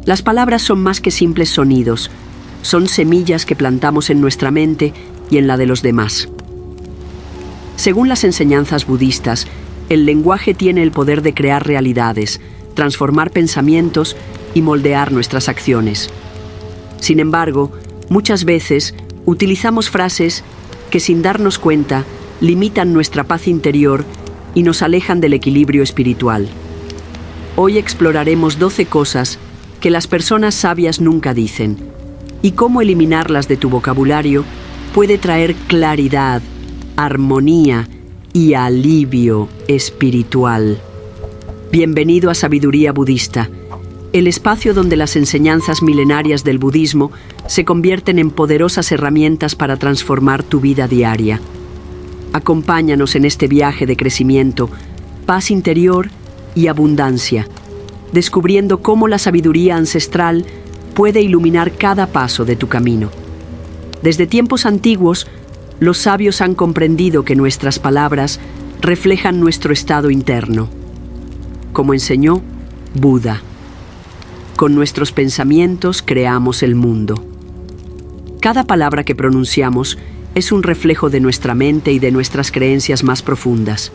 Las palabras son más que simples sonidos, son semillas que plantamos en nuestra mente y en la de los demás. Según las enseñanzas budistas, el lenguaje tiene el poder de crear realidades, transformar pensamientos y moldear nuestras acciones. Sin embargo, muchas veces utilizamos frases que, sin darnos cuenta, limitan nuestra paz interior y nos alejan del equilibrio espiritual. Hoy exploraremos 12 cosas que las personas sabias nunca dicen y cómo eliminarlas de tu vocabulario puede traer claridad, armonía y alivio espiritual. Bienvenido a Sabiduría Budista, el espacio donde las enseñanzas milenarias del budismo se convierten en poderosas herramientas para transformar tu vida diaria. Acompáñanos en este viaje de crecimiento, paz interior y abundancia, descubriendo cómo la sabiduría ancestral puede iluminar cada paso de tu camino. Desde tiempos antiguos, los sabios han comprendido que nuestras palabras reflejan nuestro estado interno. Como enseñó Buda, con nuestros pensamientos creamos el mundo. Cada palabra que pronunciamos es un reflejo de nuestra mente y de nuestras creencias más profundas.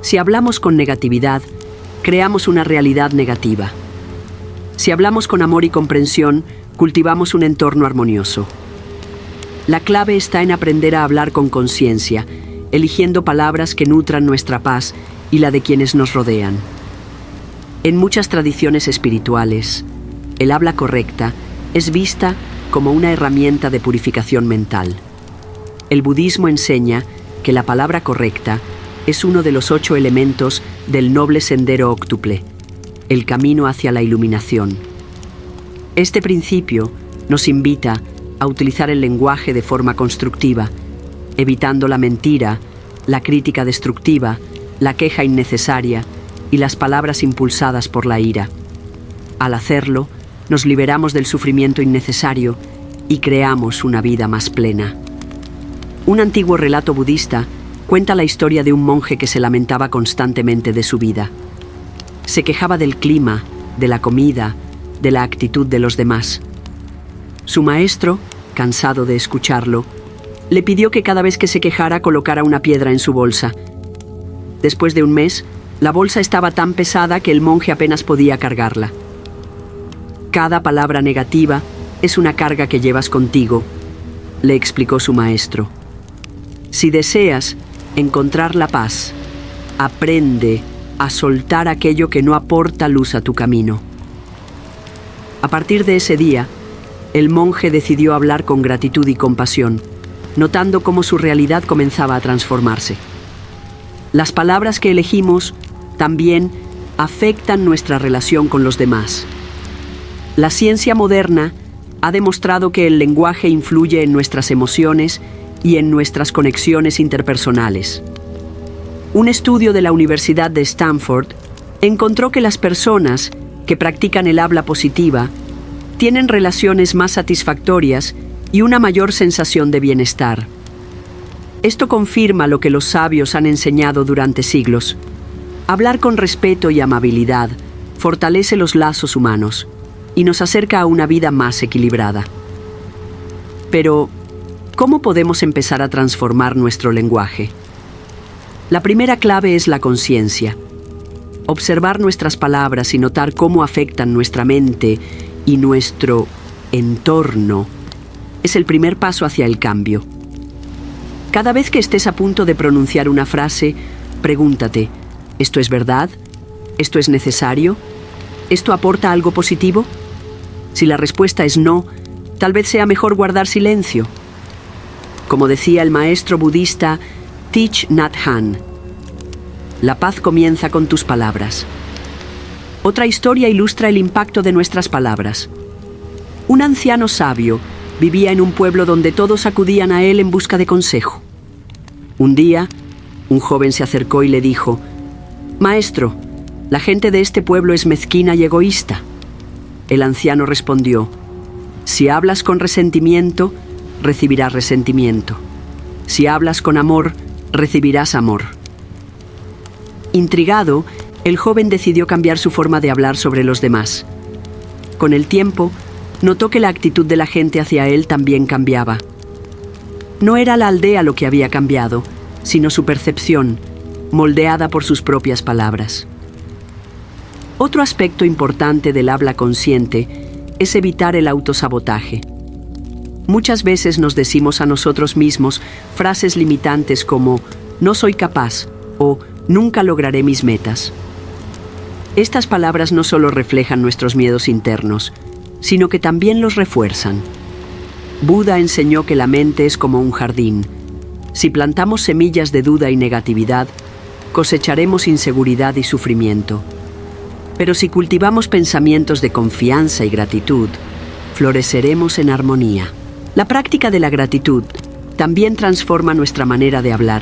Si hablamos con negatividad, creamos una realidad negativa. Si hablamos con amor y comprensión, cultivamos un entorno armonioso. La clave está en aprender a hablar con conciencia, eligiendo palabras que nutran nuestra paz y la de quienes nos rodean. En muchas tradiciones espirituales, el habla correcta es vista como una herramienta de purificación mental. El budismo enseña que la palabra correcta es uno de los 8 elementos del noble sendero óctuple, el camino hacia la iluminación. Este principio nos invita a utilizar el lenguaje de forma constructiva, evitando la mentira, la crítica destructiva, la queja innecesaria y las palabras impulsadas por la ira. Al hacerlo, nos liberamos del sufrimiento innecesario y creamos una vida más plena. Un antiguo relato budista cuenta la historia de un monje que se lamentaba constantemente de su vida. Se quejaba del clima, de la comida, de la actitud de los demás. Su maestro, cansado de escucharlo, le pidió que cada vez que se quejara colocara una piedra en su bolsa. Después de un mes, la bolsa estaba tan pesada que el monje apenas podía cargarla. Cada palabra negativa es una carga que llevas contigo, le explicó su maestro. Si deseas encontrar la paz, aprende a soltar aquello que no aporta luz a tu camino. A partir de ese día, el monje decidió hablar con gratitud y compasión, notando cómo su realidad comenzaba a transformarse. Las palabras que elegimos también afectan nuestra relación con los demás. La ciencia moderna ha demostrado que el lenguaje influye en nuestras emociones y en nuestras conexiones interpersonales. Un estudio de la Universidad de Stanford encontró que las personas que practican el habla positiva tienen relaciones más satisfactorias y una mayor sensación de bienestar. Esto confirma lo que los sabios han enseñado durante siglos. Hablar con respeto y amabilidad fortalece los lazos humanos y nos acerca a una vida más equilibrada. Pero, ¿cómo podemos empezar a transformar nuestro lenguaje? La primera clave es la conciencia. Observar nuestras palabras y notar cómo afectan nuestra mente y nuestro entorno es el primer paso hacia el cambio. Cada vez que estés a punto de pronunciar una frase, pregúntate, ¿esto es verdad? ¿Esto es necesario? ¿Esto aporta algo positivo? Si la respuesta es no, tal vez sea mejor guardar silencio. Como decía el maestro budista Thich Nhat Hanh, la paz comienza con tus palabras. Otra historia ilustra el impacto de nuestras palabras. Un anciano sabio vivía en un pueblo donde todos acudían a él en busca de consejo. Un día, un joven se acercó y le dijo: «Maestro, la gente de este pueblo es mezquina y egoísta». El anciano respondió: «Si hablas con resentimiento, recibirás resentimiento. Si hablas con amor, recibirás amor». Intrigado, el joven decidió cambiar su forma de hablar sobre los demás. Con el tiempo, notó que la actitud de la gente hacia él también cambiaba. No era la aldea lo que había cambiado, sino su percepción, moldeada por sus propias palabras. Otro aspecto importante del habla consciente es evitar el autosabotaje. Muchas veces nos decimos a nosotros mismos frases limitantes como «no soy capaz» o «nunca lograré mis metas». Estas palabras no solo reflejan nuestros miedos internos, sino que también los refuerzan. Buda enseñó que la mente es como un jardín. Si plantamos semillas de duda y negatividad, cosecharemos inseguridad y sufrimiento. Pero si cultivamos pensamientos de confianza y gratitud, floreceremos en armonía. La práctica de la gratitud también transforma nuestra manera de hablar.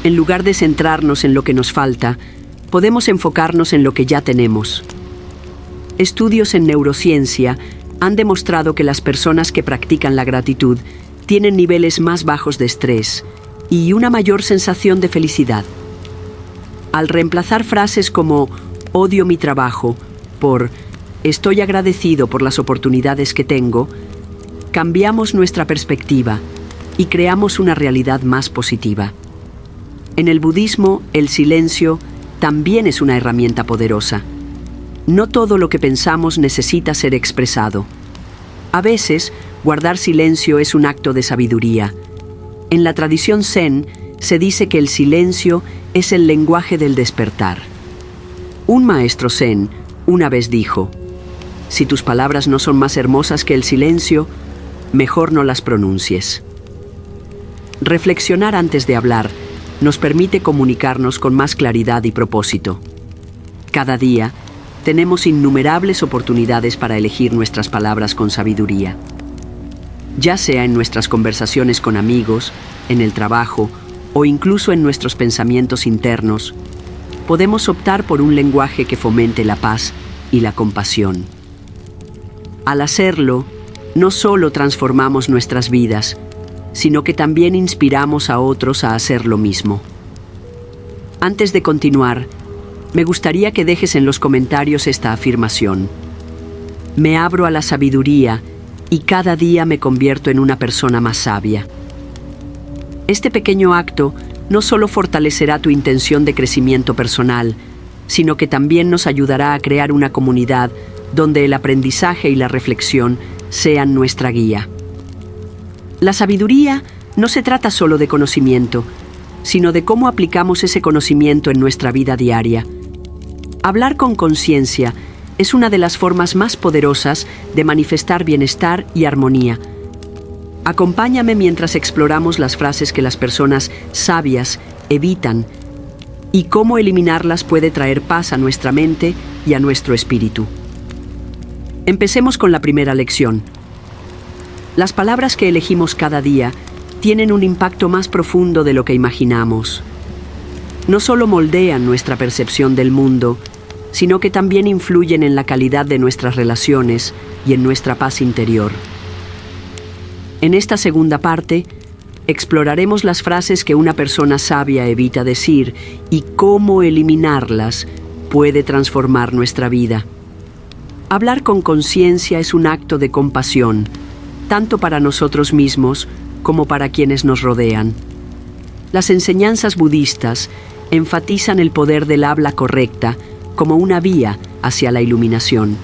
En lugar de centrarnos en lo que nos falta, podemos enfocarnos en lo que ya tenemos. Estudios en neurociencia han demostrado que las personas que practican la gratitud tienen niveles más bajos de estrés y una mayor sensación de felicidad. Al reemplazar frases como «odio mi trabajo» por «estoy agradecido por las oportunidades que tengo», cambiamos nuestra perspectiva y creamos una realidad más positiva. En el budismo, el silencio también es una herramienta poderosa. No todo lo que pensamos necesita ser expresado. A veces, guardar silencio es un acto de sabiduría. En la tradición Zen, se dice que el silencio es el lenguaje del despertar. Un maestro Zen una vez dijo: «Si tus palabras no son más hermosas que el silencio, mejor no las pronuncies». Reflexionar antes de hablar nos permite comunicarnos con más claridad y propósito. Cada día, tenemos innumerables oportunidades para elegir nuestras palabras con sabiduría. Ya sea en nuestras conversaciones con amigos, en el trabajo o incluso en nuestros pensamientos internos, podemos optar por un lenguaje que fomente la paz y la compasión. Al hacerlo, no solo transformamos nuestras vidas, sino que también inspiramos a otros a hacer lo mismo. Antes de continuar, me gustaría que dejes en los comentarios esta afirmación: «Me abro a la sabiduría y cada día me convierto en una persona más sabia». Este pequeño acto no solo fortalecerá tu intención de crecimiento personal, sino que también nos ayudará a crear una comunidad donde el aprendizaje y la reflexión sean nuestra guía. La sabiduría no se trata solo de conocimiento, sino de cómo aplicamos ese conocimiento en nuestra vida diaria. Hablar con conciencia es una de las formas más poderosas de manifestar bienestar y armonía. Acompáñame mientras exploramos las frases que las personas sabias evitan y cómo eliminarlas puede traer paz a nuestra mente y a nuestro espíritu. Empecemos con la primera lección. Las palabras que elegimos cada día tienen un impacto más profundo de lo que imaginamos. No solo moldean nuestra percepción del mundo, sino que también influyen en la calidad de nuestras relaciones y en nuestra paz interior. En esta segunda parte, exploraremos las frases que una persona sabia evita decir y cómo eliminarlas puede transformar nuestra vida. Hablar con conciencia es un acto de compasión, tanto para nosotros mismos como para quienes nos rodean. Las enseñanzas budistas enfatizan el poder del habla correcta como una vía hacia la iluminación.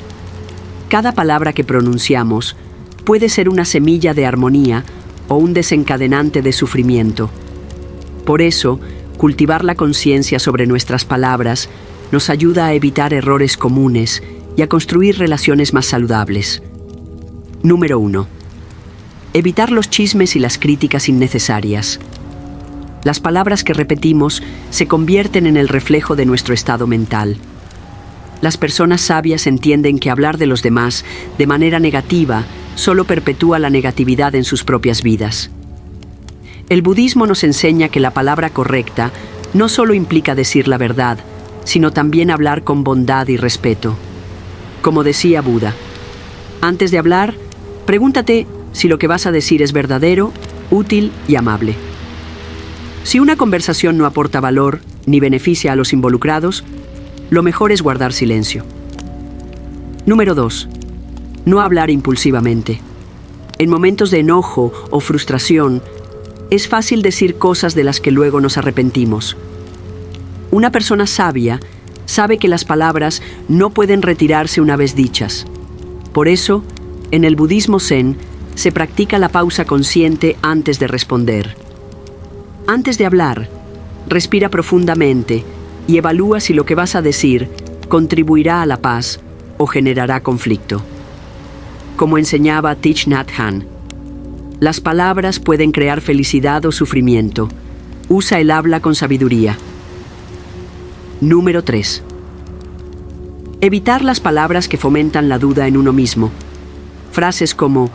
Cada palabra que pronunciamos puede ser una semilla de armonía o un desencadenante de sufrimiento. Por eso, cultivar la conciencia sobre nuestras palabras nos ayuda a evitar errores comunes y a construir relaciones más saludables. Número 1. Evitar los chismes y las críticas innecesarias. Las palabras que repetimos se convierten en el reflejo de nuestro estado mental. Las personas sabias entienden que hablar de los demás de manera negativa solo perpetúa la negatividad en sus propias vidas. El budismo nos enseña que la palabra correcta no solo implica decir la verdad, sino también hablar con bondad y respeto. Como decía Buda, antes de hablar, pregúntate si lo que vas a decir es verdadero, útil y amable. Si una conversación no aporta valor ni beneficia a los involucrados, lo mejor es guardar silencio. Número 2. No hablar impulsivamente. En momentos de enojo o frustración, es fácil decir cosas de las que luego nos arrepentimos. Una persona sabia sabe que las palabras no pueden retirarse una vez dichas. Por eso, en el budismo zen, se practica la pausa consciente antes de responder. Antes de hablar, respira profundamente y evalúa si lo que vas a decir contribuirá a la paz o generará conflicto. Como enseñaba Thich Nhat Hanh, las palabras pueden crear felicidad o sufrimiento. Usa el habla con sabiduría. Número 3. Evitar las palabras que fomentan la duda en uno mismo. Frases como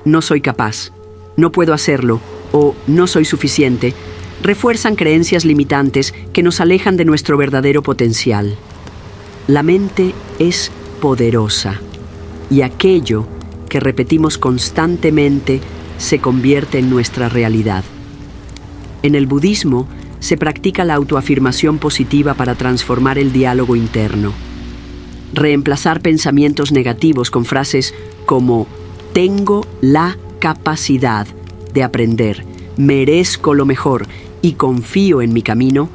no soy capaz, no puedo hacerlo o no soy suficiente refuerzan creencias limitantes que nos alejan de nuestro verdadero potencial. La mente es poderosa y aquello que repetimos constantemente se convierte en nuestra realidad. En el budismo se practica la autoafirmación positiva para transformar el diálogo interno. Reemplazar pensamientos negativos con frases como tengo la capacidad de aprender, merezco lo mejor y confío en mi camino,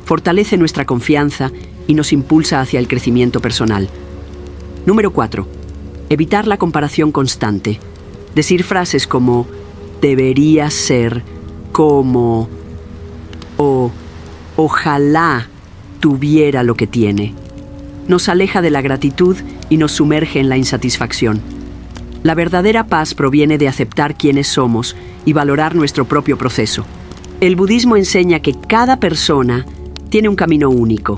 fortalece nuestra confianza y nos impulsa hacia el crecimiento personal. Número 4. Evitar la comparación constante. Decir frases como debería ser, como o ojalá tuviera lo que tiene. Nos aleja de la gratitud y nos sumerge en la insatisfacción. La verdadera paz proviene de aceptar quiénes somos y valorar nuestro propio proceso. El budismo enseña que cada persona tiene un camino único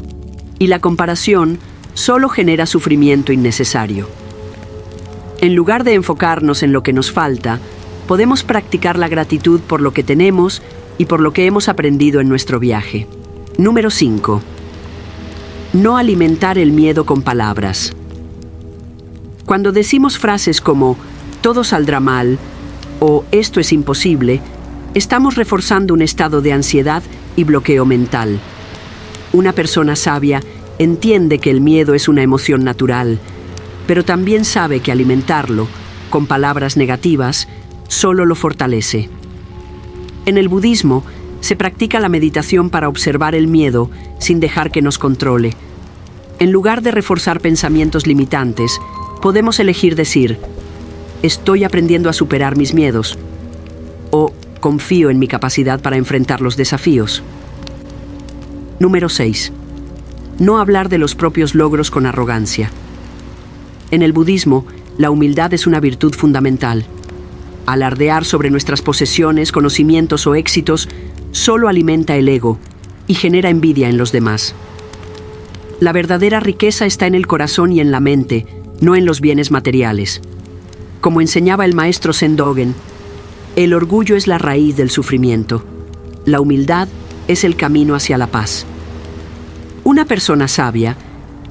y la comparación solo genera sufrimiento innecesario. En lugar de enfocarnos en lo que nos falta, podemos practicar la gratitud por lo que tenemos y por lo que hemos aprendido en nuestro viaje. Número 5. No alimentar el miedo con palabras. Cuando decimos frases como todo saldrá mal o esto es imposible, estamos reforzando un estado de ansiedad y bloqueo mental. Una persona sabia entiende que el miedo es una emoción natural, pero también sabe que alimentarlo con palabras negativas solo lo fortalece. En el budismo se practica la meditación para observar el miedo sin dejar que nos controle. En lugar de reforzar pensamientos limitantes, podemos elegir decir, estoy aprendiendo a superar mis miedos, o confío en mi capacidad para enfrentar los desafíos. Número 6. No hablar de los propios logros con arrogancia. En el budismo, la humildad es una virtud fundamental. Alardear sobre nuestras posesiones, conocimientos o éxitos solo alimenta el ego y genera envidia en los demás. La verdadera riqueza está en el corazón y en la mente, no en los bienes materiales. Como enseñaba el maestro Zen Dogen, el orgullo es la raíz del sufrimiento. La humildad es el camino hacia la paz. Una persona sabia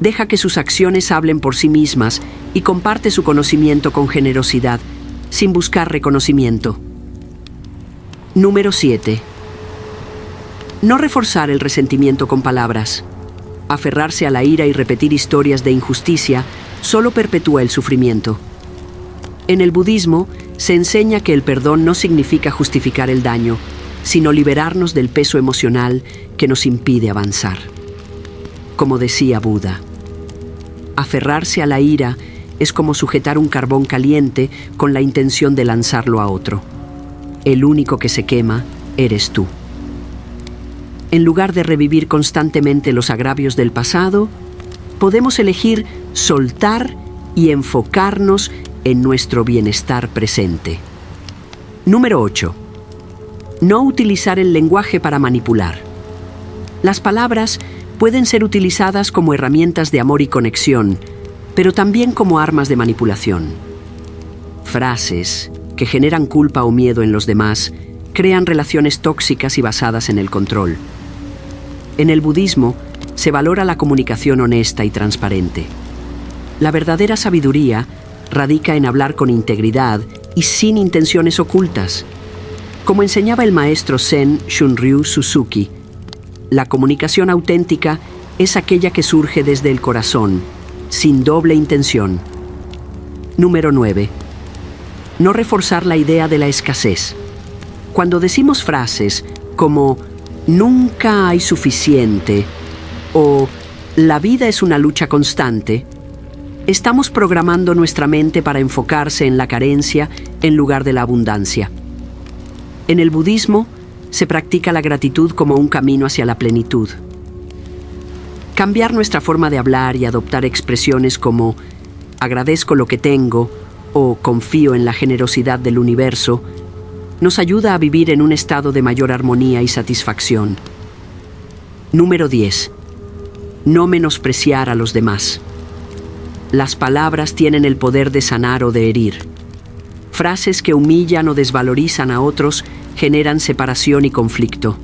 deja que sus acciones hablen por sí mismas y comparte su conocimiento con generosidad, sin buscar reconocimiento. Número 7. No reforzar el resentimiento con palabras. Aferrarse a la ira y repetir historias de injusticia solo perpetúa el sufrimiento. En el budismo se enseña que el perdón no significa justificar el daño, sino liberarnos del peso emocional que nos impide avanzar. Como decía Buda, aferrarse a la ira es como sujetar un carbón caliente con la intención de lanzarlo a otro. El único que se quema eres tú. En lugar de revivir constantemente los agravios del pasado, podemos elegir soltar y enfocarnos en nuestro bienestar presente. Número 8. No utilizar el lenguaje para manipular. Las palabras pueden ser utilizadas como herramientas de amor y conexión, pero también como armas de manipulación. Frases que generan culpa o miedo en los demás crean relaciones tóxicas y basadas en el control. En el budismo se valora la comunicación honesta y transparente. La verdadera sabiduría radica en hablar con integridad y sin intenciones ocultas. Como enseñaba el maestro Zen Shunryu Suzuki, la comunicación auténtica es aquella que surge desde el corazón, sin doble intención. Número 9. No reforzar la idea de la escasez. Cuando decimos frases como nunca hay suficiente o la vida es una lucha constante, estamos programando nuestra mente para enfocarse en la carencia en lugar de la abundancia. En el budismo se practica la gratitud como un camino hacia la plenitud. Cambiar nuestra forma de hablar y adoptar expresiones como agradezco lo que tengo o confío en la generosidad del universo nos ayuda a vivir en un estado de mayor armonía y satisfacción. Número 10. No menospreciar a los demás. Las palabras tienen el poder de sanar o de herir. Frases que humillan o desvalorizan a otros generan separación y conflicto.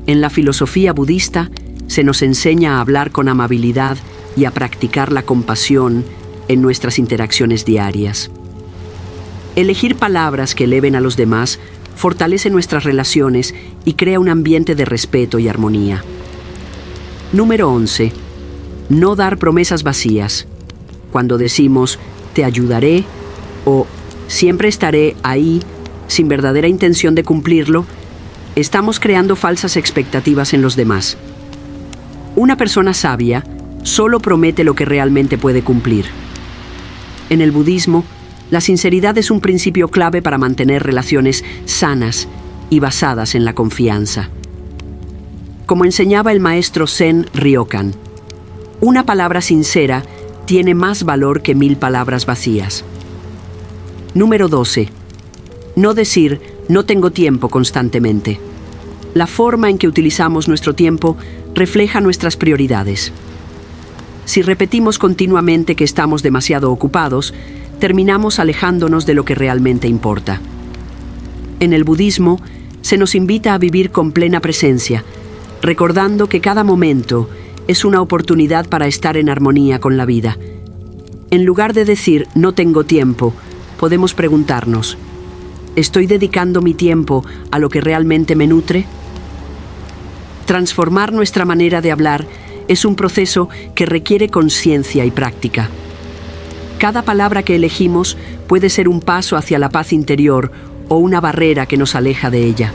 En la filosofía budista se nos enseña a hablar con amabilidad y a practicar la compasión en nuestras interacciones diarias. Elegir palabras que eleven a los demás fortalece nuestras relaciones y crea un ambiente de respeto y armonía. Número 11. No dar promesas vacías. Cuando decimos te ayudaré o siempre estaré ahí sin verdadera intención de cumplirlo, estamos creando falsas expectativas en los demás. Una persona sabia solo promete lo que realmente puede cumplir. En el budismo, la sinceridad es un principio clave para mantener relaciones sanas y basadas en la confianza. Como enseñaba el maestro Zen Ryokan, una palabra sincera tiene más valor que 1000 palabras vacías. Número 12. No decir no tengo tiempo constantemente. La forma en que utilizamos nuestro tiempo refleja nuestras prioridades. Si repetimos continuamente que estamos demasiado ocupados, terminamos alejándonos de lo que realmente importa. En el budismo, se nos invita a vivir con plena presencia, recordando que cada momento es una oportunidad para estar en armonía con la vida. En lugar de decir no tengo tiempo, podemos preguntarnos, ¿estoy dedicando mi tiempo a lo que realmente me nutre? Transformar nuestra manera de hablar es un proceso que requiere conciencia y práctica. Cada palabra que elegimos puede ser un paso hacia la paz interior o una barrera que nos aleja de ella.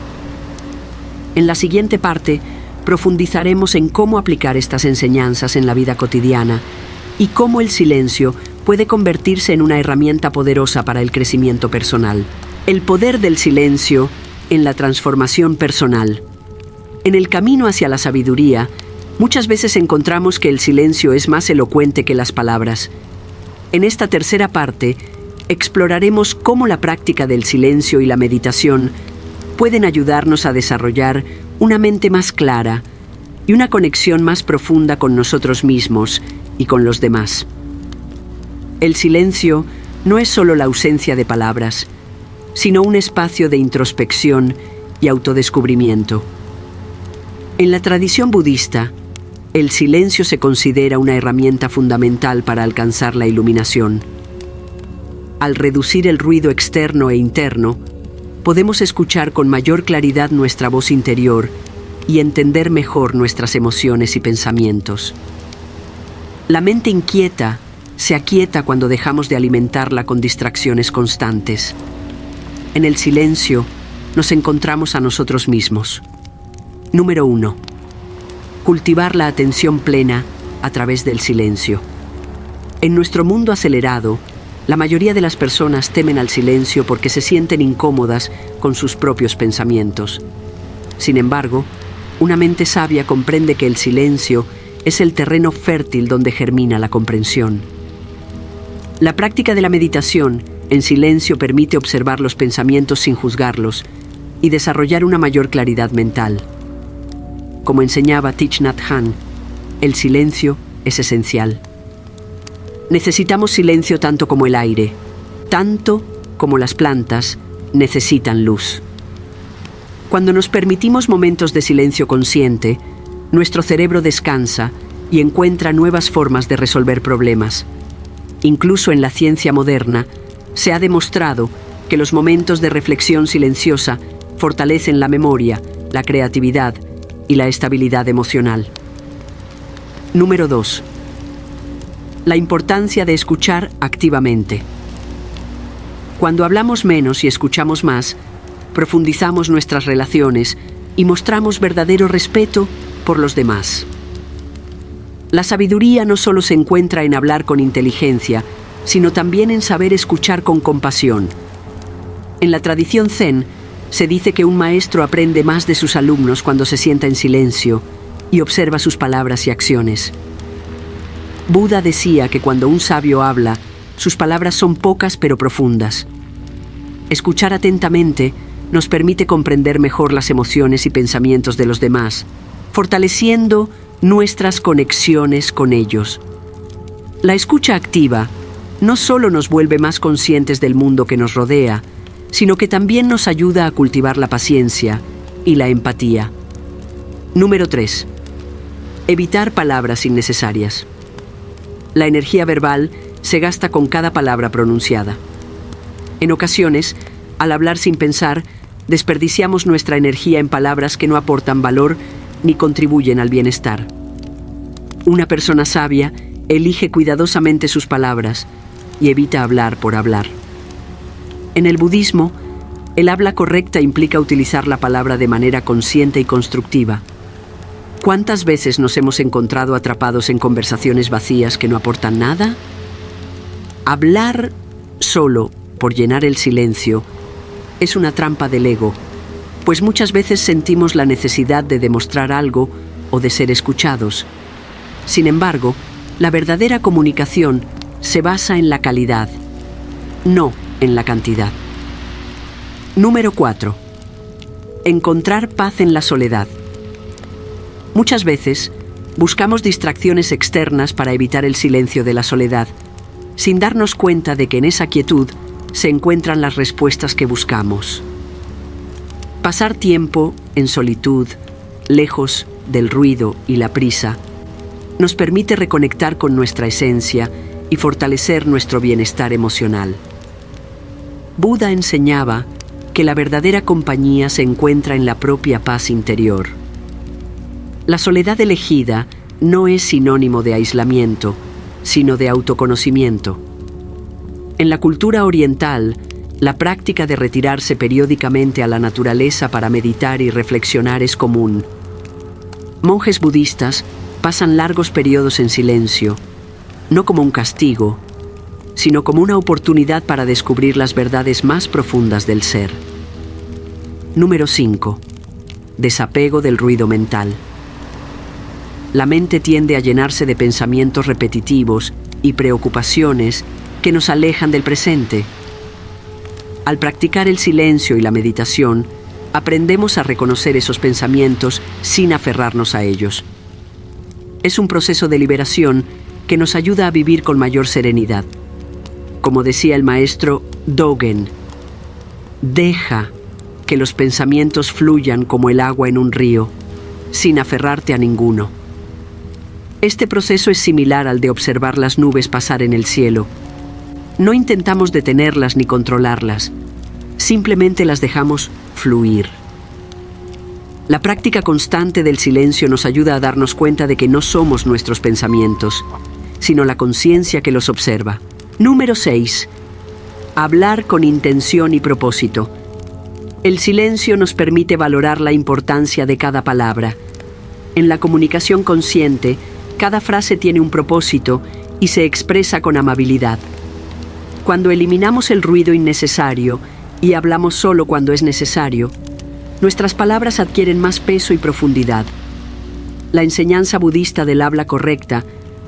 En la siguiente parte, profundizaremos en cómo aplicar estas enseñanzas en la vida cotidiana y cómo el silencio puede convertirse en una herramienta poderosa para el crecimiento personal. El poder del silencio en la transformación personal. En el camino hacia la sabiduría, muchas veces encontramos que el silencio es más elocuente que las palabras. En esta tercera parte, exploraremos cómo la práctica del silencio y la meditación pueden ayudarnos a desarrollar una mente más clara y una conexión más profunda con nosotros mismos y con los demás. El silencio no es solo la ausencia de palabras, sino un espacio de introspección y autodescubrimiento. En la tradición budista, el silencio se considera una herramienta fundamental para alcanzar la iluminación. Al reducir el ruido externo e interno, podemos escuchar con mayor claridad nuestra voz interior y entender mejor nuestras emociones y pensamientos. La mente inquieta se aquieta cuando dejamos de alimentarla con distracciones constantes. En el silencio nos encontramos a nosotros mismos. Número 1. Cultivar la atención plena a través del silencio. En nuestro mundo acelerado, la mayoría de las personas temen al silencio porque se sienten incómodas con sus propios pensamientos. Sin embargo, una mente sabia comprende que el silencio es el terreno fértil donde germina la comprensión. La práctica de la meditación en silencio permite observar los pensamientos sin juzgarlos y desarrollar una mayor claridad mental. Como enseñaba Thich Nhat Hanh, el silencio es esencial. Necesitamos silencio tanto como el aire, tanto como las plantas necesitan luz. Cuando nos permitimos momentos de silencio consciente, nuestro cerebro descansa y encuentra nuevas formas de resolver problemas. Incluso en la ciencia moderna, se ha demostrado que los momentos de reflexión silenciosa fortalecen la memoria, la creatividad y la estabilidad emocional. Número 2. La importancia de escuchar activamente. Cuando hablamos menos y escuchamos más, profundizamos nuestras relaciones y mostramos verdadero respeto por los demás. La sabiduría no solo se encuentra en hablar con inteligencia, sino también en saber escuchar con compasión. En la tradición Zen, se dice que un maestro aprende más de sus alumnos cuando se sienta en silencio y observa sus palabras y acciones. Buda decía que cuando un sabio habla, sus palabras son pocas pero profundas. Escuchar atentamente nos permite comprender mejor las emociones y pensamientos de los demás, fortaleciendo nuestras conexiones con ellos. La escucha activa no solo nos vuelve más conscientes del mundo que nos rodea, sino que también nos ayuda a cultivar la paciencia y la empatía. Número 3. Evitar palabras innecesarias. La energía verbal se gasta con cada palabra pronunciada. En ocasiones, al hablar sin pensar, desperdiciamos nuestra energía en palabras que no aportan valor ni contribuyen al bienestar. Una persona sabia elige cuidadosamente sus palabras y evita hablar por hablar. En el budismo, el habla correcta implica utilizar la palabra de manera consciente y constructiva. ¿Cuántas veces nos hemos encontrado atrapados en conversaciones vacías que no aportan nada? Hablar solo por llenar el silencio es una trampa del ego, pues muchas veces sentimos la necesidad de demostrar algo o de ser escuchados. Sin embargo, la verdadera comunicación se basa en la calidad, no en la cantidad. Número 4. Encontrar paz en la soledad. Muchas veces buscamos distracciones externas para evitar el silencio de la soledad, sin darnos cuenta de que en esa quietud se encuentran las respuestas que buscamos. Pasar tiempo en solitud, lejos del ruido y la prisa, nos permite reconectar con nuestra esencia y fortalecer nuestro bienestar emocional. Buda enseñaba que la verdadera compañía se encuentra en la propia paz interior. La soledad elegida no es sinónimo de aislamiento, sino de autoconocimiento. En la cultura oriental, la práctica de retirarse periódicamente a la naturaleza para meditar y reflexionar es común. Monjes budistas pasan largos periodos en silencio, no como un castigo, sino como una oportunidad para descubrir las verdades más profundas del ser. Número 5. Desapego del ruido mental. La mente tiende a llenarse de pensamientos repetitivos y preocupaciones que nos alejan del presente. Al practicar el silencio y la meditación, aprendemos a reconocer esos pensamientos sin aferrarnos a ellos. Es un proceso de liberación que nos ayuda a vivir con mayor serenidad. Como decía el maestro Dogen, deja que los pensamientos fluyan como el agua en un río, sin aferrarte a ninguno. Este proceso es similar al de observar las nubes pasar en el cielo. No intentamos detenerlas ni controlarlas, simplemente las dejamos fluir. La práctica constante del silencio nos ayuda a darnos cuenta de que no somos nuestros pensamientos, sino la conciencia que los observa. Número 6. Hablar con intención y propósito. El silencio nos permite valorar la importancia de cada palabra. En la comunicación consciente, cada frase tiene un propósito y se expresa con amabilidad. Cuando eliminamos el ruido innecesario y hablamos solo cuando es necesario, nuestras palabras adquieren más peso y profundidad. La enseñanza budista del habla correcta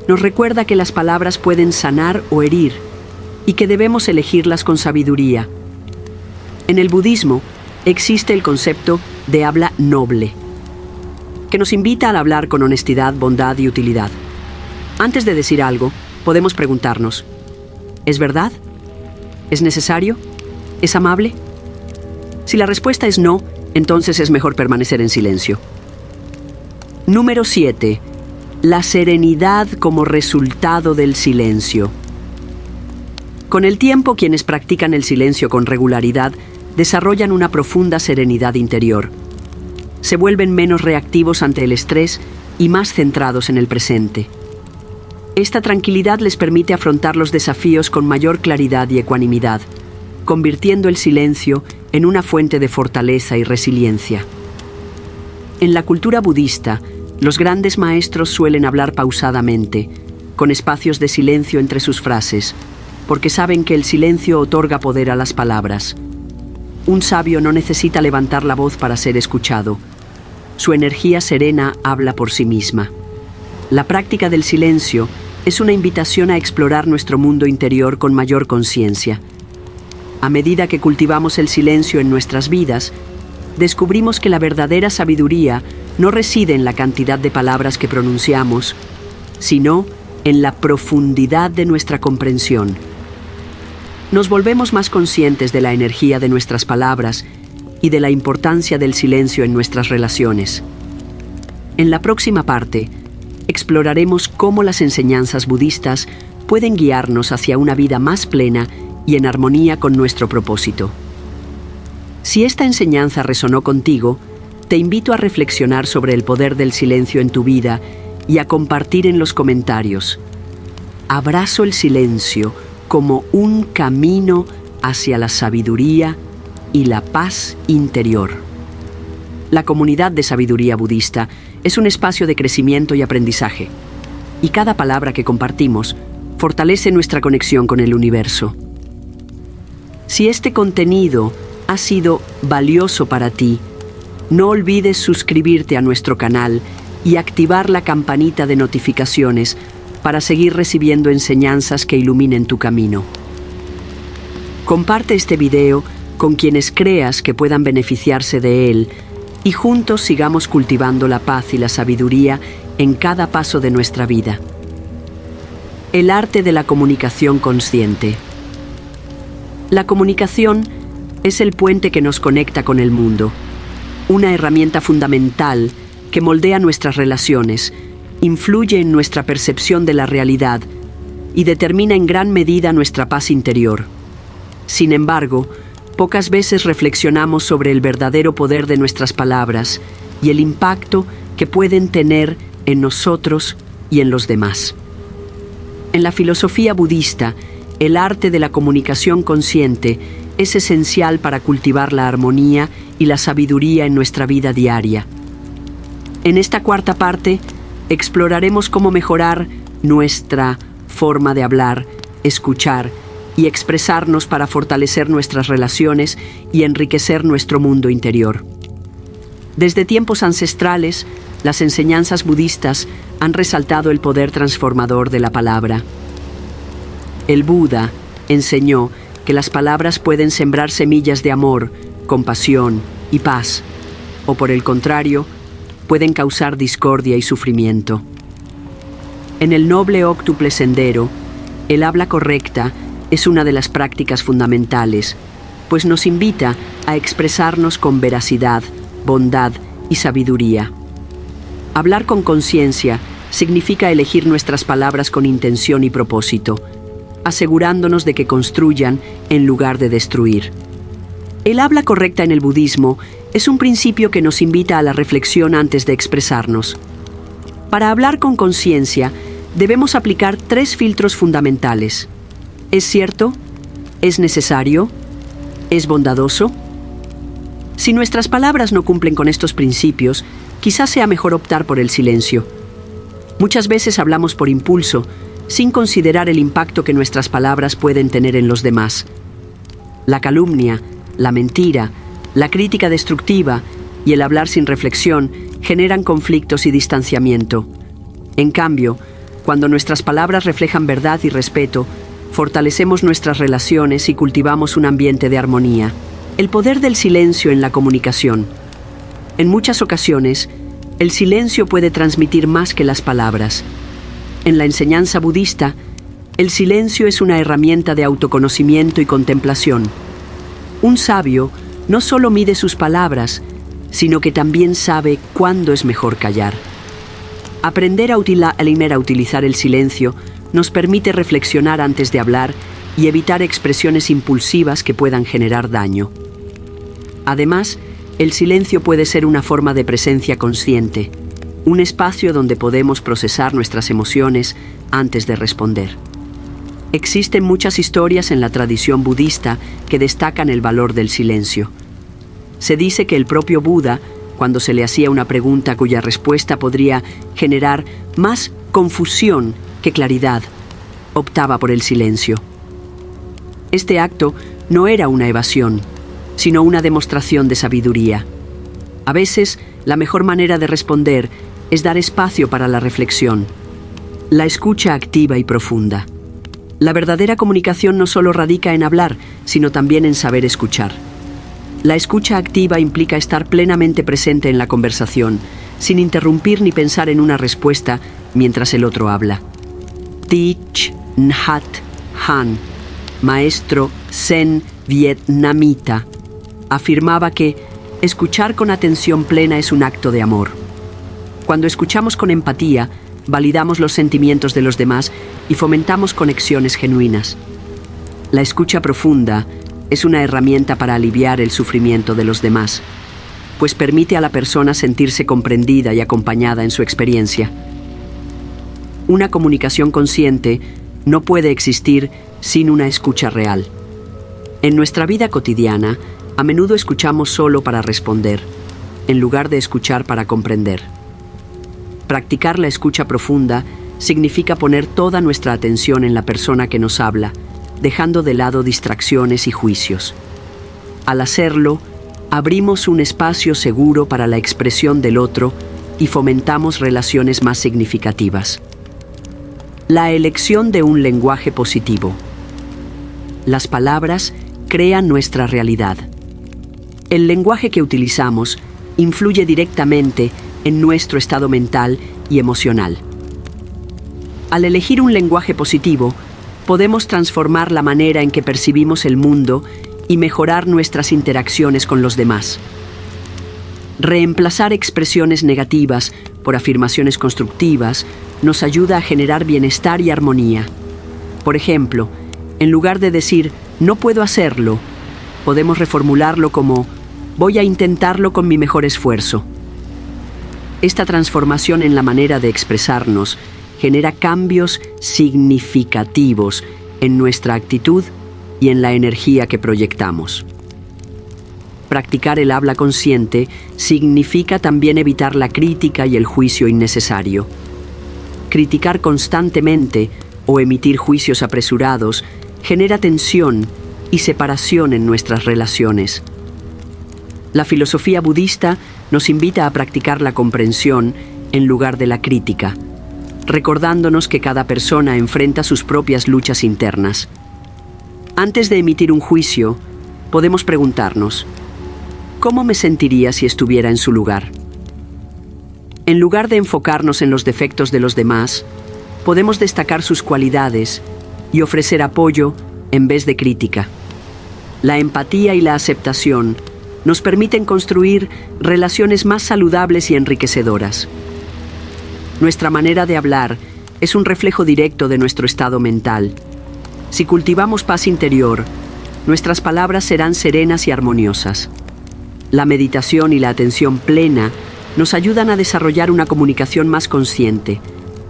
nos recuerda que las palabras pueden sanar o herir y que debemos elegirlas con sabiduría. En el budismo existe el concepto de habla noble, que nos invita a hablar con honestidad, bondad y utilidad. Antes de decir algo, podemos preguntarnos, ¿es verdad? ¿Es necesario? ¿Es amable? Si la respuesta es no, entonces es mejor permanecer en silencio. Número 7. La serenidad como resultado del silencio. Con el tiempo, quienes practican el silencio con regularidad desarrollan una profunda serenidad interior. Se vuelven menos reactivos ante el estrés y más centrados en el presente. Esta tranquilidad les permite afrontar los desafíos con mayor claridad y ecuanimidad. convirtiendo el silencio en una fuente de fortaleza y resiliencia. En la cultura budista, los grandes maestros suelen hablar pausadamente, con espacios de silencio entre sus frases, porque saben que el silencio otorga poder a las palabras. Un sabio no necesita levantar la voz para ser escuchado. Su energía serena habla por sí misma. La práctica del silencio es una invitación a explorar nuestro mundo interior con mayor conciencia. A medida que cultivamos el silencio en nuestras vidas, descubrimos que la verdadera sabiduría no reside en la cantidad de palabras que pronunciamos, sino en la profundidad de nuestra comprensión. Nos volvemos más conscientes de la energía de nuestras palabras y de la importancia del silencio en nuestras relaciones. En la próxima parte, exploraremos cómo las enseñanzas budistas pueden guiarnos hacia una vida más plena y en armonía con nuestro propósito. Si esta enseñanza resonó contigo, te invito a reflexionar sobre el poder del silencio en tu vida y a compartir en los comentarios. Abrazo el silencio como un camino hacia la sabiduría y la paz interior. La comunidad de sabiduría budista es un espacio de crecimiento y aprendizaje, y cada palabra que compartimos fortalece nuestra conexión con el universo. Si este contenido ha sido valioso para ti, no olvides suscribirte a nuestro canal y activar la campanita de notificaciones para seguir recibiendo enseñanzas que iluminen tu camino. Comparte este video con quienes creas que puedan beneficiarse de él y juntos sigamos cultivando la paz y la sabiduría en cada paso de nuestra vida. El arte de la comunicación consciente. La comunicación es el puente que nos conecta con el mundo, una herramienta fundamental que moldea nuestras relaciones, influye en nuestra percepción de la realidad y determina en gran medida nuestra paz interior. Sin embargo, pocas veces reflexionamos sobre el verdadero poder de nuestras palabras y el impacto que pueden tener en nosotros y en los demás. En la filosofía budista, el arte de la comunicación consciente es esencial para cultivar la armonía y la sabiduría en nuestra vida diaria. En esta cuarta parte, exploraremos cómo mejorar nuestra forma de hablar, escuchar y expresarnos para fortalecer nuestras relaciones y enriquecer nuestro mundo interior. Desde tiempos ancestrales, las enseñanzas budistas han resaltado el poder transformador de la palabra. El Buda enseñó que las palabras pueden sembrar semillas de amor, compasión y paz, o por el contrario, pueden causar discordia y sufrimiento. En el noble óctuple sendero, el habla correcta es una de las prácticas fundamentales, pues nos invita a expresarnos con veracidad, bondad y sabiduría. Hablar con conciencia significa elegir nuestras palabras con intención y propósito, asegurándonos de que construyan en lugar de destruir. El habla correcta en el budismo es un principio que nos invita a la reflexión antes de expresarnos. Para hablar con conciencia, debemos aplicar 3 filtros fundamentales. ¿Es cierto? ¿Es necesario? ¿Es bondadoso? Si nuestras palabras no cumplen con estos principios, quizás sea mejor optar por el silencio. Muchas veces hablamos por impulso, sin considerar el impacto que nuestras palabras pueden tener en los demás. La calumnia, la mentira, la crítica destructiva y el hablar sin reflexión generan conflictos y distanciamiento. En cambio, cuando nuestras palabras reflejan verdad y respeto, fortalecemos nuestras relaciones y cultivamos un ambiente de armonía. El poder del silencio en la comunicación. En muchas ocasiones, el silencio puede transmitir más que las palabras. En la enseñanza budista, el silencio es una herramienta de autoconocimiento y contemplación. Un sabio no solo mide sus palabras, sino que también sabe cuándo es mejor callar. Aprender a utilizar el silencio nos permite reflexionar antes de hablar y evitar expresiones impulsivas que puedan generar daño. Además, el silencio puede ser una forma de presencia consciente, un espacio donde podemos procesar nuestras emociones antes de responder. Existen muchas historias en la tradición budista que destacan el valor del silencio. Se dice que el propio Buda, cuando se le hacía una pregunta cuya respuesta podría generar más confusión que claridad, optaba por el silencio. Este acto no era una evasión, sino una demostración de sabiduría. A veces, la mejor manera de responder es dar espacio para la reflexión, la escucha activa y profunda. La verdadera comunicación no solo radica en hablar, sino también en saber escuchar. La escucha activa implica estar plenamente presente en la conversación, sin interrumpir ni pensar en una respuesta mientras el otro habla. Thich Nhat Hanh, maestro zen vietnamita, afirmaba que escuchar con atención plena es un acto de amor. Cuando escuchamos con empatía, validamos los sentimientos de los demás y fomentamos conexiones genuinas. La escucha profunda es una herramienta para aliviar el sufrimiento de los demás, pues permite a la persona sentirse comprendida y acompañada en su experiencia. Una comunicación consciente no puede existir sin una escucha real. En nuestra vida cotidiana, a menudo escuchamos solo para responder, en lugar de escuchar para comprender. Practicar la escucha profunda significa poner toda nuestra atención en la persona que nos habla, dejando de lado distracciones y juicios. Al hacerlo, abrimos un espacio seguro para la expresión del otro y fomentamos relaciones más significativas. La elección de un lenguaje positivo. Las palabras crean nuestra realidad. El lenguaje que utilizamos influye directamente en nuestro estado mental y emocional. Al elegir un lenguaje positivo, podemos transformar la manera en que percibimos el mundo y mejorar nuestras interacciones con los demás. Reemplazar expresiones negativas por afirmaciones constructivas nos ayuda a generar bienestar y armonía. Por ejemplo, en lugar de decir «no puedo hacerlo», podemos reformularlo como «voy a intentarlo con mi mejor esfuerzo». Esta transformación en la manera de expresarnos genera cambios significativos en nuestra actitud y en la energía que proyectamos. Practicar el habla consciente significa también evitar la crítica y el juicio innecesario. Criticar constantemente o emitir juicios apresurados genera tensión y separación en nuestras relaciones. La filosofía budista nos invita a practicar la comprensión en lugar de la crítica, recordándonos que cada persona enfrenta sus propias luchas internas. Antes de emitir un juicio, podemos preguntarnos, ¿cómo me sentiría si estuviera en su lugar? En lugar de enfocarnos en los defectos de los demás, podemos destacar sus cualidades y ofrecer apoyo en vez de crítica. La empatía y la aceptación nos permiten construir relaciones más saludables y enriquecedoras. Nuestra manera de hablar es un reflejo directo de nuestro estado mental. Si cultivamos paz interior, nuestras palabras serán serenas y armoniosas. La meditación y la atención plena nos ayudan a desarrollar una comunicación más consciente,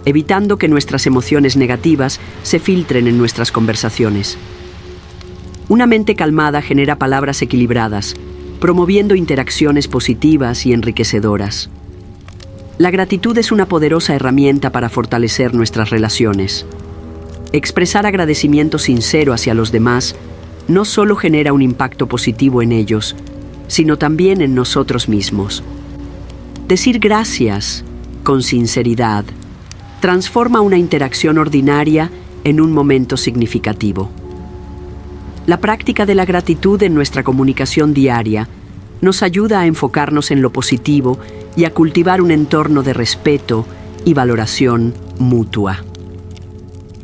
evitando que nuestras emociones negativas se filtren en nuestras conversaciones. Una mente calmada genera palabras equilibradas, promoviendo interacciones positivas y enriquecedoras. La gratitud es una poderosa herramienta para fortalecer nuestras relaciones. Expresar agradecimiento sincero hacia los demás no solo genera un impacto positivo en ellos, sino también en nosotros mismos. Decir gracias con sinceridad transforma una interacción ordinaria en un momento significativo. La práctica de la gratitud en nuestra comunicación diaria nos ayuda a enfocarnos en lo positivo y a cultivar un entorno de respeto y valoración mutua.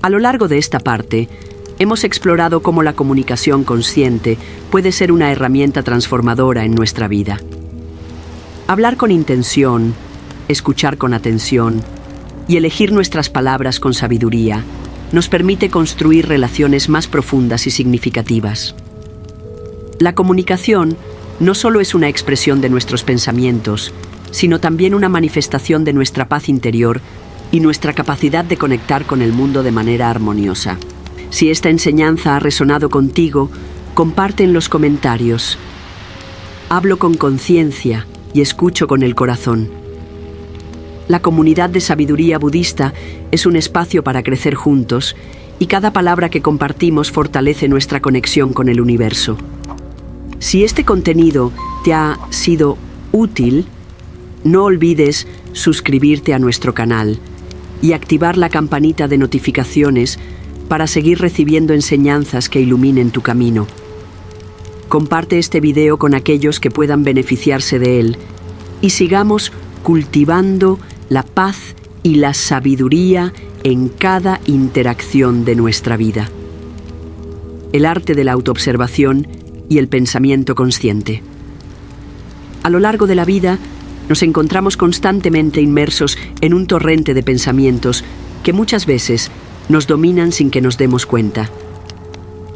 A lo largo de esta parte, hemos explorado cómo la comunicación consciente puede ser una herramienta transformadora en nuestra vida. Hablar con intención, escuchar con atención y elegir nuestras palabras con sabiduría nos permite construir relaciones más profundas y significativas. La comunicación no solo es una expresión de nuestros pensamientos, sino también una manifestación de nuestra paz interior y nuestra capacidad de conectar con el mundo de manera armoniosa. Si esta enseñanza ha resonado contigo, comparte en los comentarios. Hablo con conciencia y escucho con el corazón. La comunidad de sabiduría budista es un espacio para crecer juntos y cada palabra que compartimos fortalece nuestra conexión con el universo. Si este contenido te ha sido útil, no olvides suscribirte a nuestro canal y activar la campanita de notificaciones para seguir recibiendo enseñanzas que iluminen tu camino. Comparte este video con aquellos que puedan beneficiarse de él y sigamos cultivando la paz y la sabiduría en cada interacción de nuestra vida. El arte de la autoobservación y el pensamiento consciente. A lo largo de la vida, nos encontramos constantemente inmersos en un torrente de pensamientos que muchas veces nos dominan sin que nos demos cuenta.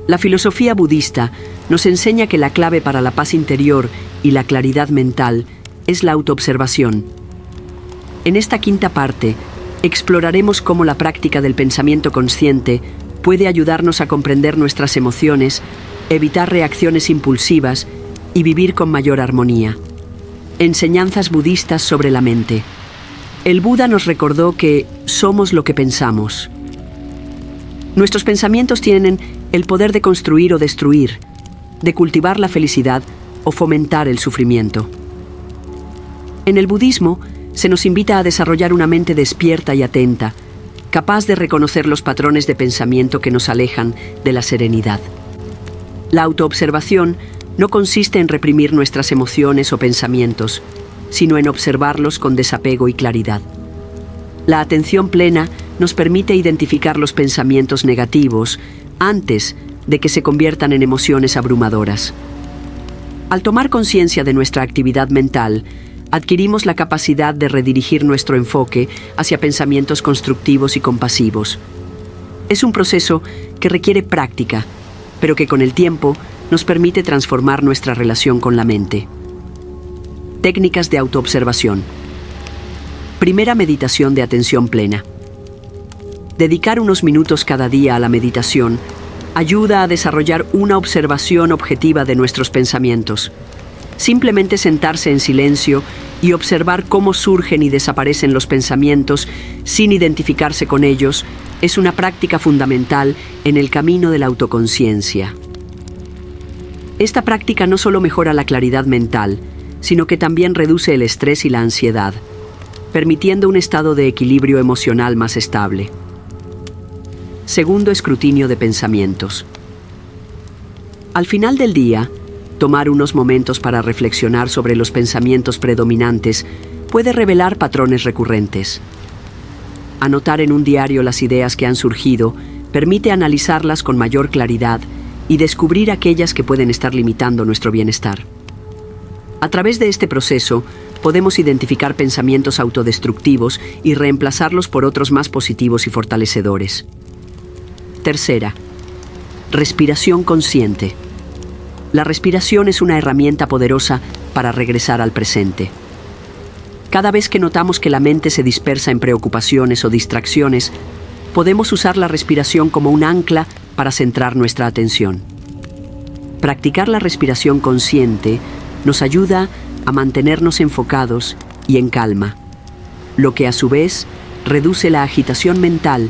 La filosofía budista nos enseña que la clave para la paz interior y la claridad mental es la autoobservación. En esta quinta parte, exploraremos cómo la práctica del pensamiento consciente puede ayudarnos a comprender nuestras emociones, evitar reacciones impulsivas y vivir con mayor armonía. Enseñanzas budistas sobre la mente. El Buda nos recordó que somos lo que pensamos. Nuestros pensamientos tienen el poder de construir o destruir, de cultivar la felicidad o fomentar el sufrimiento. En el budismo, se nos invita a desarrollar una mente despierta y atenta, capaz de reconocer los patrones de pensamiento que nos alejan de la serenidad. La autoobservación no consiste en reprimir nuestras emociones o pensamientos, sino en observarlos con desapego y claridad. La atención plena nos permite identificar los pensamientos negativos antes de que se conviertan en emociones abrumadoras. Al tomar conciencia de nuestra actividad mental, adquirimos la capacidad de redirigir nuestro enfoque hacia pensamientos constructivos y compasivos. Es un proceso que requiere práctica, pero que con el tiempo nos permite transformar nuestra relación con la mente. Técnicas de autoobservación. Primera meditación de atención plena. Dedicar unos minutos cada día a la meditación ayuda a desarrollar una observación objetiva de nuestros pensamientos. Simplemente sentarse en silencio y observar cómo surgen y desaparecen los pensamientos sin identificarse con ellos es una práctica fundamental en el camino de la autoconciencia. Esta práctica no solo mejora la claridad mental, sino que también reduce el estrés y la ansiedad, permitiendo un estado de equilibrio emocional más estable. Segundo escrutinio de pensamientos. Al final del día, tomar unos momentos para reflexionar sobre los pensamientos predominantes puede revelar patrones recurrentes. Anotar en un diario las ideas que han surgido permite analizarlas con mayor claridad y descubrir aquellas que pueden estar limitando nuestro bienestar. A través de este proceso, podemos identificar pensamientos autodestructivos y reemplazarlos por otros más positivos y fortalecedores. Tercera, respiración consciente. La respiración es una herramienta poderosa para regresar al presente. Cada vez que notamos que la mente se dispersa en preocupaciones o distracciones, podemos usar la respiración como un ancla para centrar nuestra atención. Practicar la respiración consciente nos ayuda a mantenernos enfocados y en calma, lo que a su vez reduce la agitación mental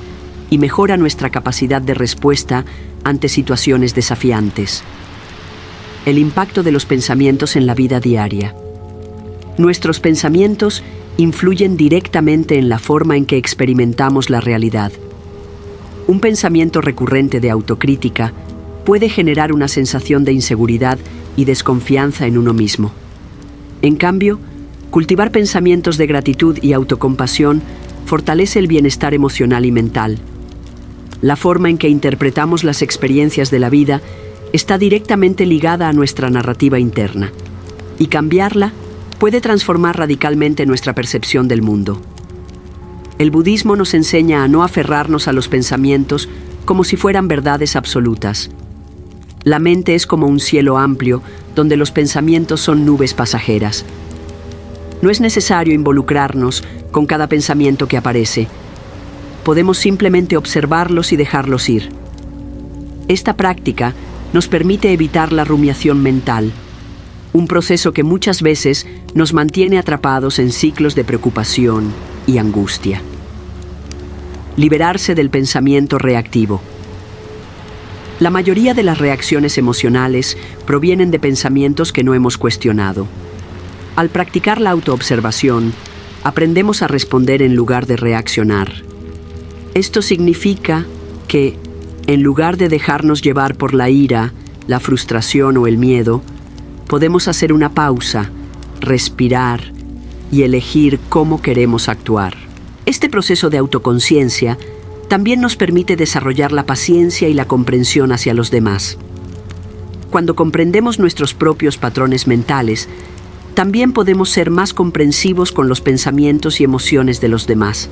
y mejora nuestra capacidad de respuesta ante situaciones desafiantes. El impacto de los pensamientos en la vida diaria. Nuestros pensamientos influyen directamente en la forma en que experimentamos la realidad. Un pensamiento recurrente de autocrítica puede generar una sensación de inseguridad y desconfianza en uno mismo. En cambio, cultivar pensamientos de gratitud y autocompasión fortalece el bienestar emocional y mental. La forma en que interpretamos las experiencias de la vida está directamente ligada a nuestra narrativa interna, y cambiarla puede transformar radicalmente nuestra percepción del mundo. El budismo nos enseña a no aferrarnos a los pensamientos como si fueran verdades absolutas. La mente es como un cielo amplio donde los pensamientos son nubes pasajeras. No es necesario involucrarnos con cada pensamiento que aparece. Podemos simplemente observarlos y dejarlos ir. Esta práctica nos permite evitar la rumiación mental, un proceso que muchas veces nos mantiene atrapados en ciclos de preocupación y angustia. Liberarse del pensamiento reactivo. La mayoría de las reacciones emocionales provienen de pensamientos que no hemos cuestionado. Al practicar la autoobservación, aprendemos a responder en lugar de reaccionar. Esto significa que, en lugar de dejarnos llevar por la ira, la frustración o el miedo, podemos hacer una pausa, respirar y elegir cómo queremos actuar. Este proceso de autoconciencia también nos permite desarrollar la paciencia y la comprensión hacia los demás. Cuando comprendemos nuestros propios patrones mentales, también podemos ser más comprensivos con los pensamientos y emociones de los demás,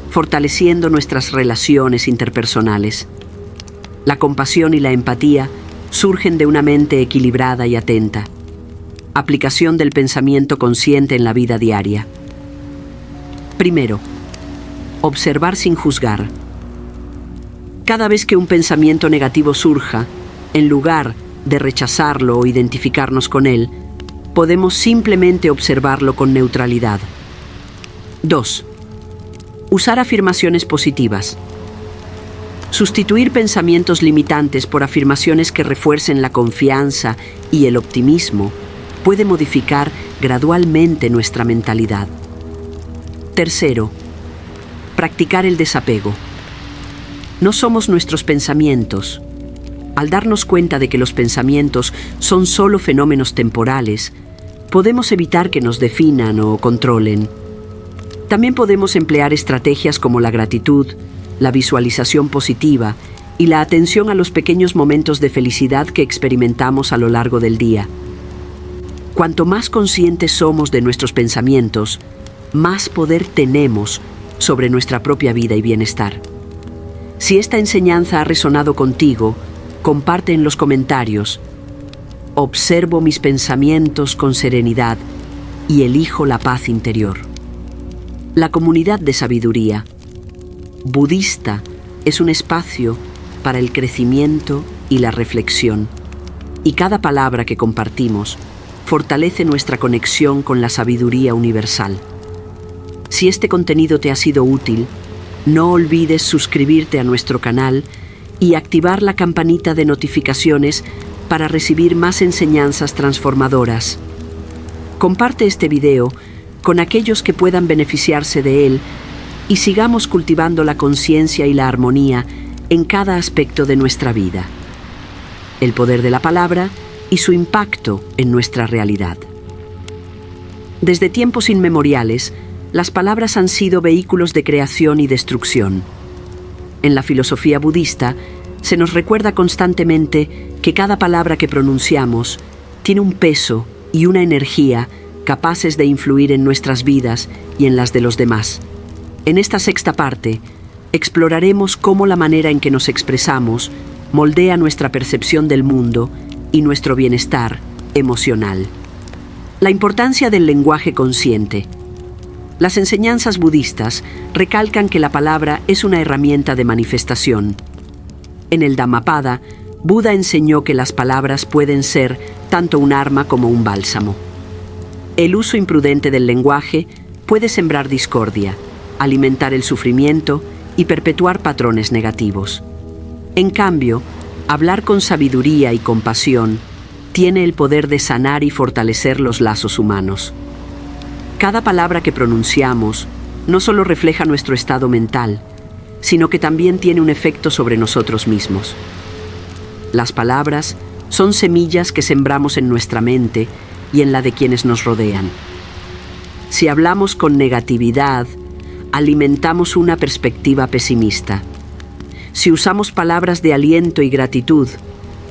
fortaleciendo nuestras relaciones interpersonales. La compasión y la empatía surgen de una mente equilibrada y atenta. Aplicación del pensamiento consciente en la vida diaria. Primero, observar sin juzgar. Cada vez que un pensamiento negativo surja, en lugar de rechazarlo o identificarnos con él, podemos simplemente observarlo con neutralidad. 2. Usar afirmaciones positivas. Sustituir pensamientos limitantes por afirmaciones que refuercen la confianza y el optimismo puede modificar gradualmente nuestra mentalidad. Tercero, practicar el desapego. No somos nuestros pensamientos. Al darnos cuenta de que los pensamientos son solo fenómenos temporales, podemos evitar que nos definan o controlen. También podemos emplear estrategias como la gratitud, la visualización positiva y la atención a los pequeños momentos de felicidad que experimentamos a lo largo del día. Cuanto más conscientes somos de nuestros pensamientos, más poder tenemos sobre nuestra propia vida y bienestar. Si esta enseñanza ha resonado contigo, comparte en los comentarios. Observo mis pensamientos con serenidad y elijo la paz interior. La comunidad de sabiduría budista es un espacio para el crecimiento y la reflexión, y cada palabra que compartimos fortalece nuestra conexión con la sabiduría universal. Si este contenido te ha sido útil, no olvides suscribirte a nuestro canal y activar la campanita de notificaciones para recibir más enseñanzas transformadoras. Comparte este video con aquellos que puedan beneficiarse de él y sigamos cultivando la conciencia y la armonía en cada aspecto de nuestra vida. El poder de la palabra y su impacto en nuestra realidad. Desde tiempos inmemoriales, las palabras han sido vehículos de creación y destrucción. En la filosofía budista, se nos recuerda constantemente que cada palabra que pronunciamos tiene un peso y una energía capaces de influir en nuestras vidas y en las de los demás. En esta sexta parte, exploraremos cómo la manera en que nos expresamos moldea nuestra percepción del mundo y nuestro bienestar emocional. La importancia del lenguaje consciente. Las enseñanzas budistas recalcan que la palabra es una herramienta de manifestación. En el Dhammapada, Buda enseñó que las palabras pueden ser tanto un arma como un bálsamo. El uso imprudente del lenguaje puede sembrar discordia, alimentar el sufrimiento y perpetuar patrones negativos. En cambio, hablar con sabiduría y compasión tiene el poder de sanar y fortalecer los lazos humanos. Cada palabra que pronunciamos no solo refleja nuestro estado mental, sino que también tiene un efecto sobre nosotros mismos. Las palabras son semillas que sembramos en nuestra mente y en la de quienes nos rodean. Si hablamos con negatividad, alimentamos una perspectiva pesimista. Si usamos palabras de aliento y gratitud,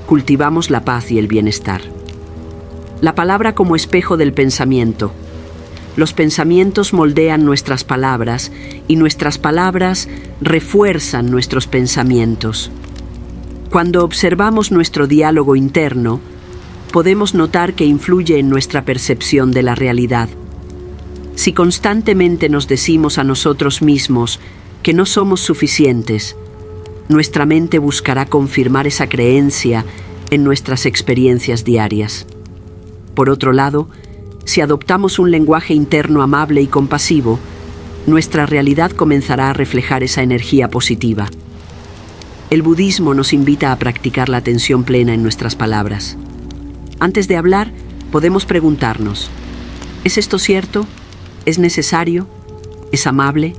cultivamos la paz y el bienestar. La palabra como espejo del pensamiento. Los pensamientos moldean nuestras palabras y nuestras palabras refuerzan nuestros pensamientos. Cuando observamos nuestro diálogo interno, podemos notar que influye en nuestra percepción de la realidad. Si constantemente nos decimos a nosotros mismos que no somos suficientes, nuestra mente buscará confirmar esa creencia en nuestras experiencias diarias. Por otro lado, si adoptamos un lenguaje interno amable y compasivo, nuestra realidad comenzará a reflejar esa energía positiva. El budismo nos invita a practicar la atención plena en nuestras palabras. Antes de hablar, podemos preguntarnos: ¿es esto cierto? ¿Es necesario? ¿Es amable?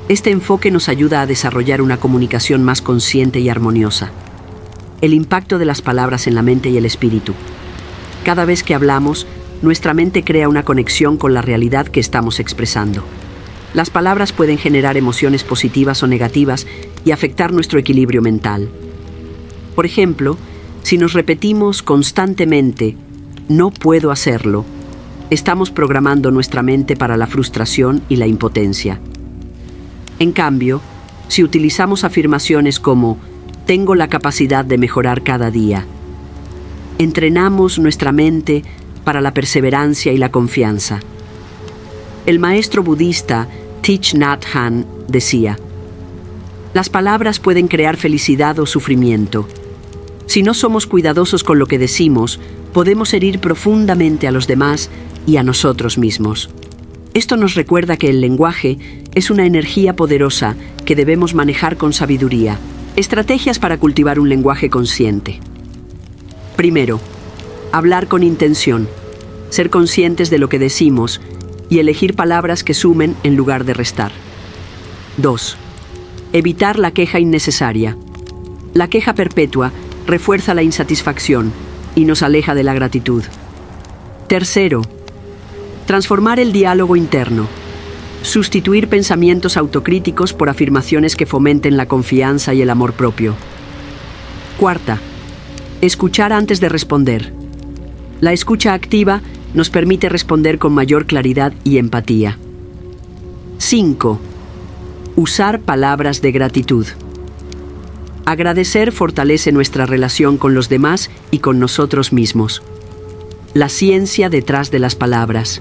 Este enfoque nos ayuda a desarrollar una comunicación más consciente y armoniosa. El impacto de las palabras en la mente y el espíritu. Cada vez que hablamos, nuestra mente crea una conexión con la realidad que estamos expresando. Las palabras pueden generar emociones positivas o negativas y afectar nuestro equilibrio mental. Por ejemplo, si nos repetimos constantemente «no puedo hacerlo», estamos programando nuestra mente para la frustración y la impotencia. En cambio, si utilizamos afirmaciones como «tengo la capacidad de mejorar cada día», entrenamos nuestra mente para la perseverancia y la confianza. El maestro budista Thich Nhat Hanh decía: «Las palabras pueden crear felicidad o sufrimiento. Si no somos cuidadosos con lo que decimos, podemos herir profundamente a los demás y a nosotros mismos». Esto nos recuerda que el lenguaje es una energía poderosa que debemos manejar con sabiduría. Estrategias para cultivar un lenguaje consciente. Primero, hablar con intención, ser conscientes de lo que decimos y elegir palabras que sumen en lugar de restar. 2. Evitar la queja innecesaria. La queja perpetua refuerza la insatisfacción y nos aleja de la gratitud. Tercero, transformar el diálogo interno. Sustituir pensamientos autocríticos por afirmaciones que fomenten la confianza y el amor propio. Cuarta, escuchar antes de responder. La escucha activa nos permite responder con mayor claridad y empatía. 5. Usar palabras de gratitud. Agradecer fortalece nuestra relación con los demás y con nosotros mismos. La ciencia detrás de las palabras.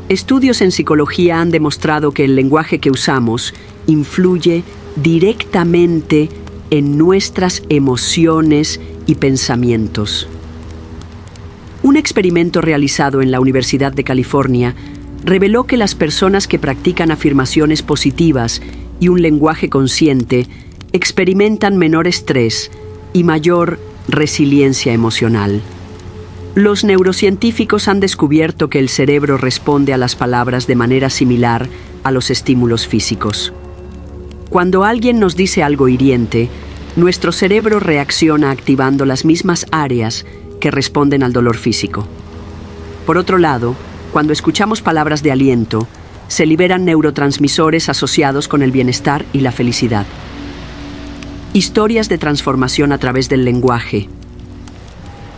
Estudios en psicología han demostrado que el lenguaje que usamos influye directamente en nuestras emociones y pensamientos. Un experimento realizado en la Universidad de California reveló que las personas que practican afirmaciones positivas y un lenguaje consciente experimentan menor estrés y mayor resiliencia emocional. Los neurocientíficos han descubierto que el cerebro responde a las palabras de manera similar a los estímulos físicos. Cuando alguien nos dice algo hiriente, nuestro cerebro reacciona activando las mismas áreas que responden al dolor físico. Por otro lado, cuando escuchamos palabras de aliento, se liberan neurotransmisores asociados con el bienestar y la felicidad. Historias de transformación a través del lenguaje.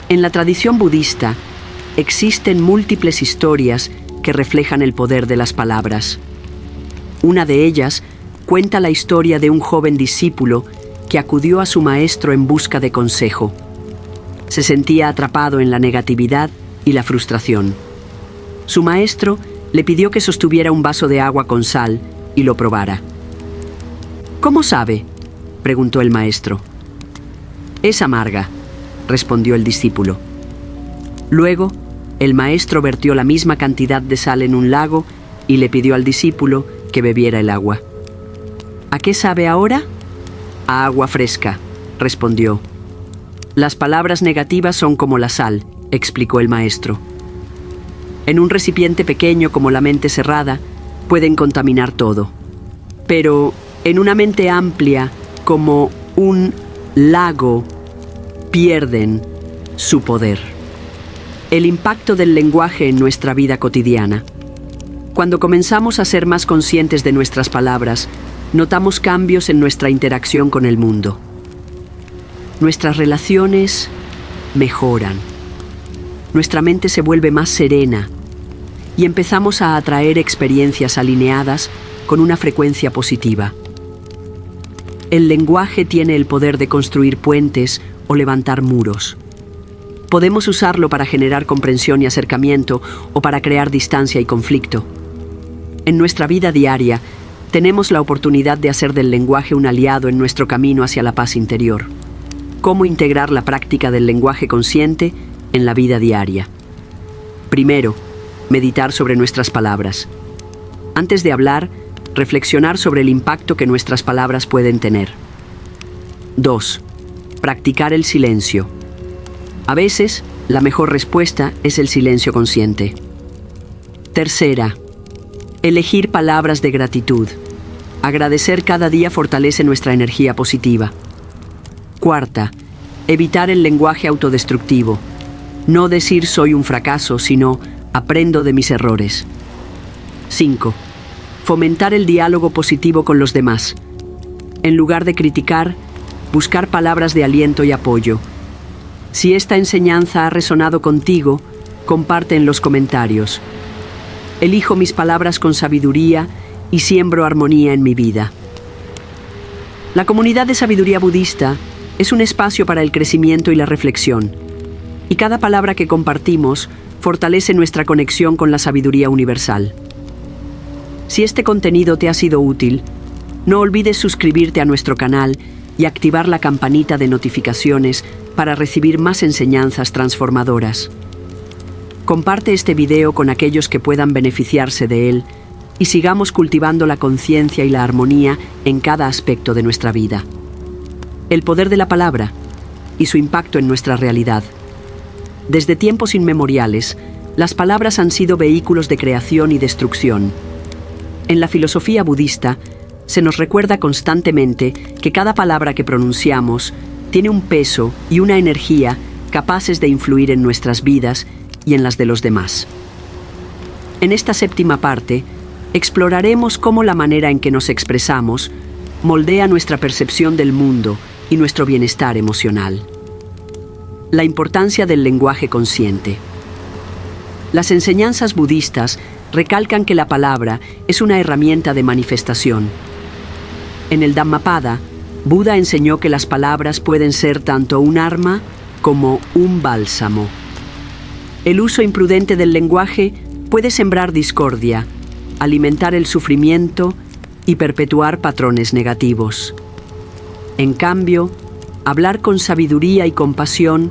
En la tradición budista, existen múltiples historias que reflejan el poder de las palabras. Una de ellas cuenta la historia de un joven discípulo que acudió a su maestro en busca de consejo. Se sentía atrapado en la negatividad y la frustración. Su maestro le pidió que sostuviera un vaso de agua con sal y lo probara. «¿Cómo sabe?», preguntó el maestro. «Es amarga», respondió el discípulo. Luego, el maestro vertió la misma cantidad de sal en un lago y le pidió al discípulo que bebiera el agua. «¿A qué sabe ahora?». «A agua fresca», respondió. «Las palabras negativas son como la sal», explicó el maestro. En un recipiente pequeño como la mente cerrada, pueden contaminar todo. Pero en una mente amplia, como un lago, pierden su poder. El impacto del lenguaje en nuestra vida cotidiana. Cuando comenzamos a ser más conscientes de nuestras palabras, notamos cambios en nuestra interacción con el mundo. Nuestras relaciones mejoran. Nuestra mente se vuelve más serena y empezamos a atraer experiencias alineadas con una frecuencia positiva. El lenguaje tiene el poder de construir puentes o levantar muros. Podemos usarlo para generar comprensión y acercamiento o para crear distancia y conflicto. En nuestra vida diaria, tenemos la oportunidad de hacer del lenguaje un aliado en nuestro camino hacia la paz interior. ¿Cómo integrar la práctica del lenguaje consciente en la vida diaria? Primero, meditar sobre nuestras palabras. Antes de hablar, reflexionar sobre el impacto que nuestras palabras pueden tener. 2. Practicar el silencio. A veces, la mejor respuesta es el silencio consciente. Tercera, elegir palabras de gratitud. Agradecer cada día fortalece nuestra energía positiva. Cuarta, evitar el lenguaje autodestructivo. No decir soy un fracaso, sino aprendo de mis errores. 5. Fomentar el diálogo positivo con los demás. En lugar de criticar, buscar palabras de aliento y apoyo. Si esta enseñanza ha resonado contigo, comparte en los comentarios. Elijo mis palabras con sabiduría y siembro armonía en mi vida. La comunidad de sabiduría budista es un espacio para el crecimiento y la reflexión, y cada palabra que compartimos fortalece nuestra conexión con la sabiduría universal. Si este contenido te ha sido útil, no olvides suscribirte a nuestro canal y activar la campanita de notificaciones para recibir más enseñanzas transformadoras. Comparte este video con aquellos que puedan beneficiarse de él y sigamos cultivando la conciencia y la armonía en cada aspecto de nuestra vida. El poder de la palabra y su impacto en nuestra realidad. Desde tiempos inmemoriales, las palabras han sido vehículos de creación y destrucción. En la filosofía budista, se nos recuerda constantemente que cada palabra que pronunciamos tiene un peso y una energía capaces de influir en nuestras vidas y en las de los demás. En esta séptima parte, exploraremos cómo la manera en que nos expresamos moldea nuestra percepción del mundo y nuestro bienestar emocional. La importancia del lenguaje consciente. Las enseñanzas budistas recalcan que la palabra es una herramienta de manifestación. En el Dhammapada, Buda enseñó que las palabras pueden ser tanto un arma como un bálsamo. El uso imprudente del lenguaje puede sembrar discordia, alimentar el sufrimiento y perpetuar patrones negativos. En cambio, hablar con sabiduría y compasión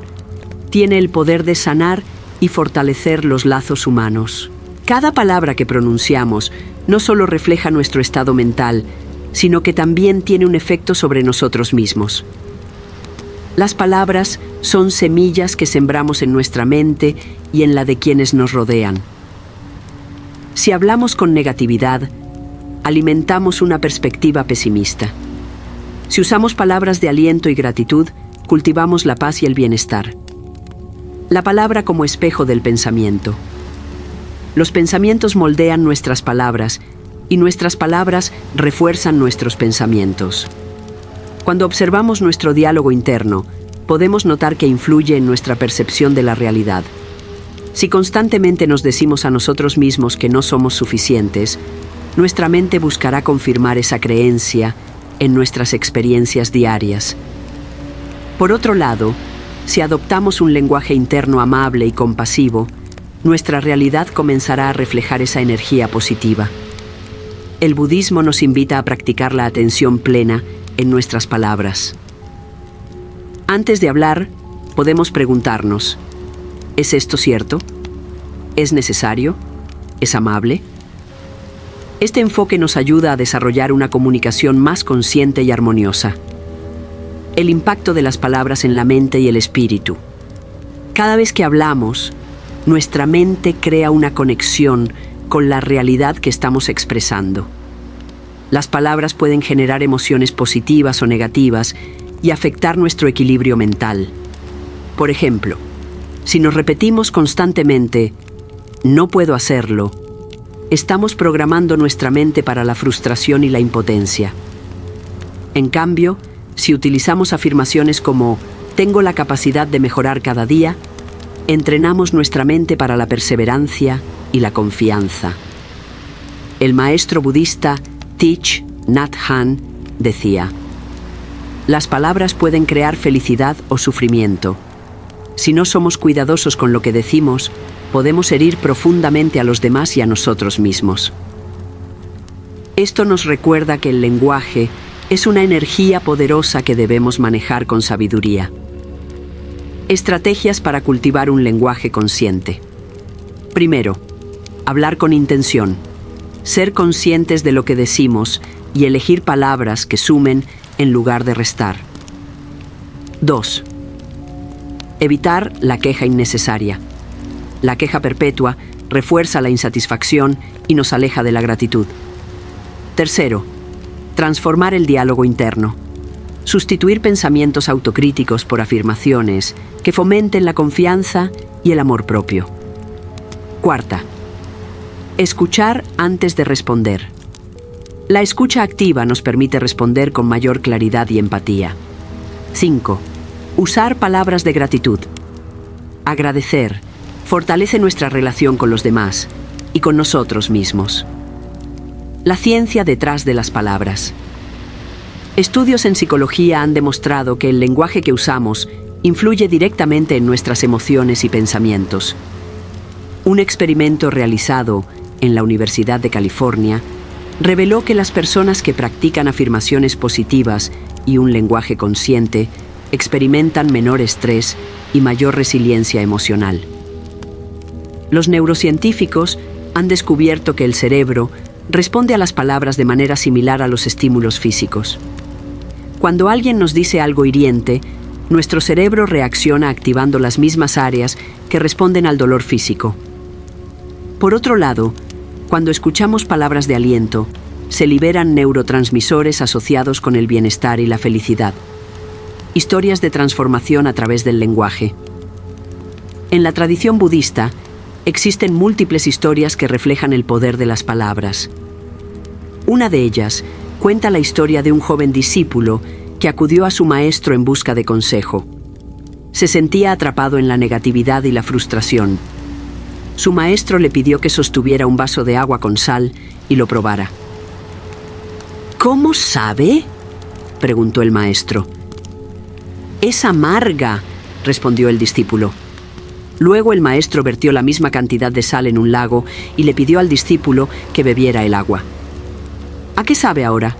tiene el poder de sanar y fortalecer los lazos humanos. Cada palabra que pronunciamos no solo refleja nuestro estado mental, sino que también tiene un efecto sobre nosotros mismos. Las palabras son semillas que sembramos en nuestra mente y en la de quienes nos rodean. Si hablamos con negatividad, alimentamos una perspectiva pesimista. Si usamos palabras de aliento y gratitud, cultivamos la paz y el bienestar. La palabra como espejo del pensamiento. Los pensamientos moldean nuestras palabras y nuestras palabras refuerzan nuestros pensamientos. Cuando observamos nuestro diálogo interno, podemos notar que influye en nuestra percepción de la realidad. Si constantemente nos decimos a nosotros mismos que no somos suficientes, nuestra mente buscará confirmar esa creencia en nuestras experiencias diarias. Por otro lado, si adoptamos un lenguaje interno amable y compasivo, nuestra realidad comenzará a reflejar esa energía positiva. El budismo nos invita a practicar la atención plena en nuestras palabras. Antes de hablar, podemos preguntarnos: ¿es esto cierto? ¿Es necesario? ¿Es amable? Este enfoque nos ayuda a desarrollar una comunicación más consciente y armoniosa. El impacto de las palabras en la mente y el espíritu. Cada vez que hablamos, nuestra mente crea una conexión con la realidad que estamos expresando. Las palabras pueden generar emociones positivas o negativas y afectar nuestro equilibrio mental. Por ejemplo, si nos repetimos constantemente, no puedo hacerlo, estamos programando nuestra mente para la frustración y la impotencia. En cambio, si utilizamos afirmaciones como tengo la capacidad de mejorar cada día, entrenamos nuestra mente para la perseverancia y la confianza. El maestro budista Thich Nhat Hanh decía: las palabras pueden crear felicidad o sufrimiento. Si no somos cuidadosos con lo que decimos, podemos herir profundamente a los demás y a nosotros mismos. Esto nos recuerda que el lenguaje es una energía poderosa que debemos manejar con sabiduría. Estrategias para cultivar un lenguaje consciente. Primero, hablar con intención. Ser conscientes de lo que decimos y elegir palabras que sumen en lugar de restar. 2. Evitar la queja innecesaria. La queja perpetua refuerza la insatisfacción y nos aleja de la gratitud. Tercero, transformar el diálogo interno. Sustituir pensamientos autocríticos por afirmaciones que fomenten la confianza y el amor propio. Cuarta, escuchar antes de responder. La escucha activa nos permite responder con mayor claridad y empatía. 5. Usar palabras de gratitud. Agradecer fortalece nuestra relación con los demás y con nosotros mismos. La ciencia detrás de las palabras. Estudios en psicología han demostrado que el lenguaje que usamos influye directamente en nuestras emociones y pensamientos. Un experimento realizado en la Universidad de California reveló que las personas que practican afirmaciones positivas y un lenguaje consciente experimentan menor estrés y mayor resiliencia emocional. Los neurocientíficos han descubierto que el cerebro responde a las palabras de manera similar a los estímulos físicos. Cuando alguien nos dice algo hiriente, nuestro cerebro reacciona activando las mismas áreas que responden al dolor físico. Por otro lado, cuando escuchamos palabras de aliento, se liberan neurotransmisores asociados con el bienestar y la felicidad. Historias de transformación a través del lenguaje. En la tradición budista, existen múltiples historias que reflejan el poder de las palabras. Una de ellas cuenta la historia de un joven discípulo que acudió a su maestro en busca de consejo. Se sentía atrapado en la negatividad y la frustración. Su maestro le pidió que sostuviera un vaso de agua con sal y lo probara. ¿Cómo sabe?, preguntó el maestro. «Es amarga», respondió el discípulo. Luego el maestro vertió la misma cantidad de sal en un lago y le pidió al discípulo que bebiera el agua. «¿A qué sabe ahora?»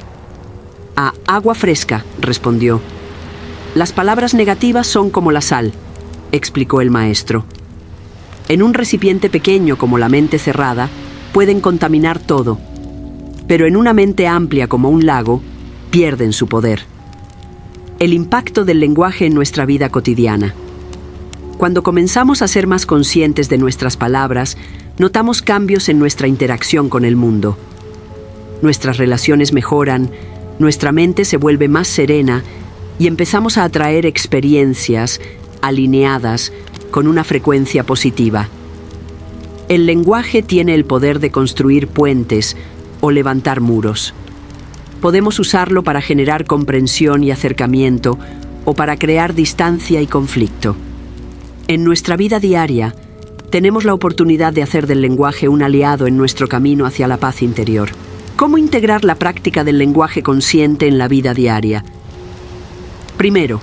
«A agua fresca», respondió. «Las palabras negativas son como la sal», explicó el maestro. En un recipiente pequeño como la mente cerrada, pueden contaminar todo, pero en una mente amplia como un lago, pierden su poder. El impacto del lenguaje en nuestra vida cotidiana. Cuando comenzamos a ser más conscientes de nuestras palabras, notamos cambios en nuestra interacción con el mundo. Nuestras relaciones mejoran, nuestra mente se vuelve más serena y empezamos a atraer experiencias alineadas con una frecuencia positiva. El lenguaje tiene el poder de construir puentes o levantar muros. Podemos usarlo para generar comprensión y acercamiento o para crear distancia y conflicto. En nuestra vida diaria, tenemos la oportunidad de hacer del lenguaje un aliado en nuestro camino hacia la paz interior. ¿Cómo integrar la práctica del lenguaje consciente en la vida diaria? Primero,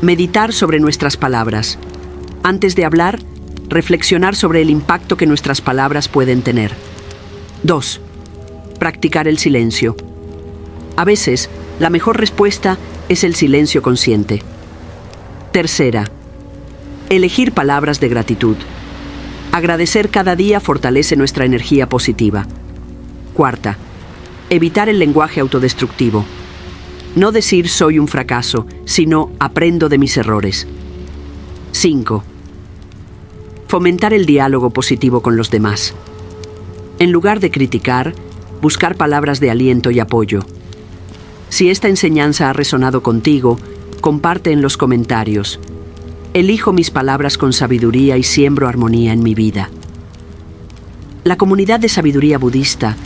meditar sobre nuestras palabras. Antes de hablar, reflexionar sobre el impacto que nuestras palabras pueden tener. 2. Practicar el silencio. A veces, la mejor respuesta es el silencio consciente. Tercera, elegir palabras de gratitud. Agradecer cada día fortalece nuestra energía positiva. Cuarta, evitar el lenguaje autodestructivo. No decir soy un fracaso, sino aprendo de mis errores. 5. Fomentar el diálogo positivo con los demás. En lugar de criticar, buscar palabras de aliento y apoyo. Si esta enseñanza ha resonado contigo, comparte en los comentarios. Elijo mis palabras con sabiduría y siembro armonía en mi vida. La comunidad de sabiduría budista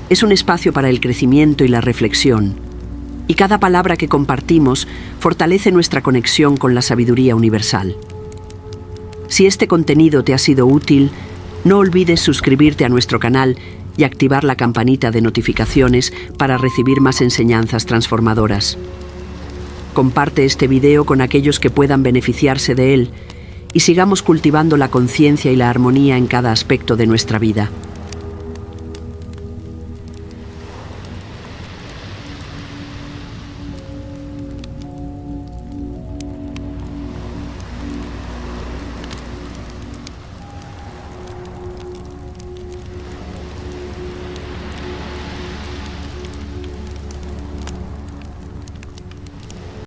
es un espacio para el crecimiento y la reflexión, y cada palabra que compartimos fortalece nuestra conexión con la sabiduría universal. Si este contenido te ha sido útil, no olvides suscribirte a nuestro canal y activar la campanita de notificaciones para recibir más enseñanzas transformadoras. Comparte este video con aquellos que puedan beneficiarse de él y sigamos cultivando la conciencia y la armonía en cada aspecto de nuestra vida.